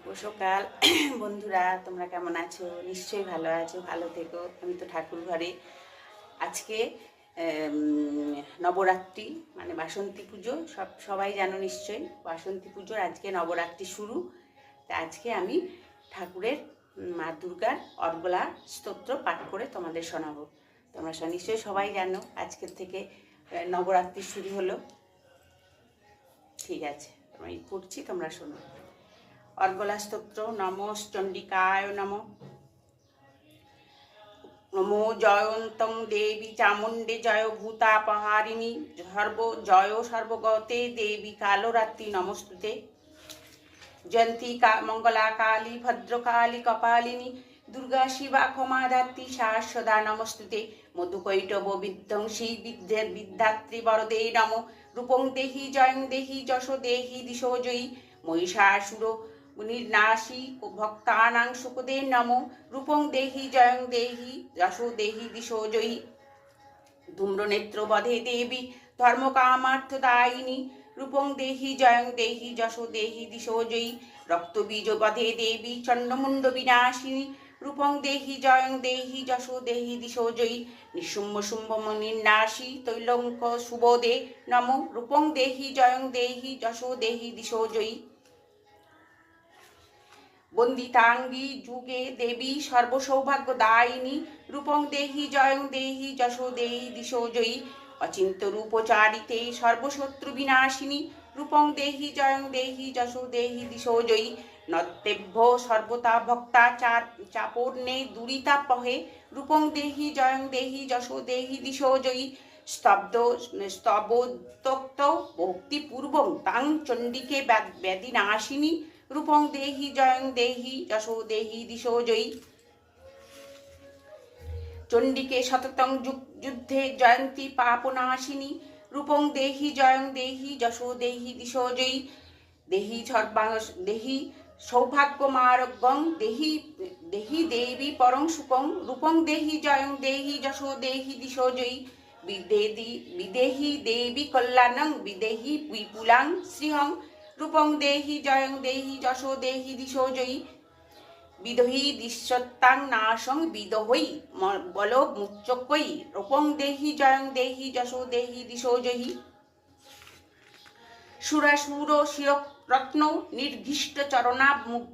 শুভ সকাল বন্ধুরা, তোমরা কেমন আছো? নিশ্চয়ই ভালো আছো, ভালো থেকো। আমি তো ঠাকুর ঘরে আজকে নবরাত্রি মানে বাসন্তী পুজো, সবাই জানো নিশ্চয়ই। বাসন্তী পুজোর আজকে নবরাত্রি শুরু। তা আজকে আমি ঠাকুরের মা দুর্গার অর্গলা স্তোত্র পাঠ করে তোমাদের শোনাবো। তোমরা নিশ্চয়ই সবাই জানো আজকের থেকে নবরাত্রি শুরু হলো। ঠিক আছে, আমি পড়ছি, তোমরা শোনো। অর্গলা স্তোত্র। নমঃ চণ্ডিকায় নমঃ। নমো জয়ন্তং দেবী চামুণ্ডে জয় ভূতাপহারিণী জয় সর্বগতে দেবী কালরাত্রি নমস্তুতে। জয়ন্তী মঙ্গলা কালী ভদ্রকালী কপালিনী দুর্গা শিবা ক্ষমাধাত্রী শাশ্বদা নমস্তুতে। মধুকৈটব বিধ্বংসী বিদ্যাত্রী বরদে নম। রূপং দেহি জয়ং দেহি যশ দেহি দিশো জয়ী। মহিষাসুর নির্নাশী ভক্তানাং সুখদে নম। রূপং দেহি জয়ং দেহি যশো দেহি দিশো জয়ী। ধূম্রনেত্র বধে দেবী ধর্মকামার্থদায়িনী। রূপং দেহি জয়ং দেহি যশো দেহি দিশো জয়ী। রক্তবীজ বধে দেবী চণ্ডমুণ্ড বিনাশিনী। রূপং দেহি জয়ং দেহি যশো দেহি দিশো জয়ী। নিশুম্ভ শুম্ভ নির্নাশী তৈলঙ্ক সুবোধে নম। রূপং দেহি জয়ং দেহি যশো দেহি দিশো জয়ী। বন্দিতাঙ্গী যুগে দেবী সর্বসৌভাগ্যদায়িনী। রূপং দেহি জয়ং দেহি যশো দেহি দিশো জয়ী। অচিন্ত রূপচারিতে সর্বশত্রু বিনাশিনী। রূপং দেহি জয়ং দেহি যশো দেহি দিশো জয়ী। নত্যেভ্য সর্বতা ভক্তা চাপর্ণে দুরিতা পহে। রূপং দেহি জয়ং দেহি যশো দেহি দিশো জয়ী। স্তবোক্ত ভক্তিপূর্বং তাং চণ্ডিকে ব্যাধিনাশিনী। রূপং দেহি জয়ং দেহি যশো দেহি দিশো জয়ী। চণ্ডিকে সততং যুদ্ধে জয়ন্তী পাপনাশিনী। রূপং দেহি জয়ং দেহি যশো দেহি দিশো জয়ী। দেহি সৌভাগ্যমারোগ্যং দেহি দেবী পরং সুখং। রূপং দেহি জয়ং দেহি যশো দেহি দিশো জয়ী। বিদেহি দেবী কল্যাণং বিদেহি বিপুলাং শ্রীহং। রূপং দেহি জয়ং দেহি যশো দেহি দিশো জয়ী। বিদহি দিশ্যত্তাং নাশং বিদহৈ বল মুচ্চকৈ। রূপং দেহি জয়ং দেহি যশো দেহি দিশো জয়ী। সুরাসুর শিররত্ন নির্ঘিষ্ট চরণা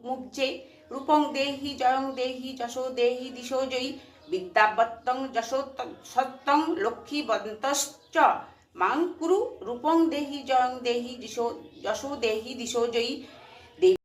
মুব্জে। রূপং দেহি জয়ং দেহি যশো দেহি দিশো জয়ী। বিদ্যাবত্তং যশো সত্তং লক্ষ্মীবন্তশ্চ মাং কুরু। রূপং দেহি জয়ং দেহি যশো দেহি দিশো জয়ী।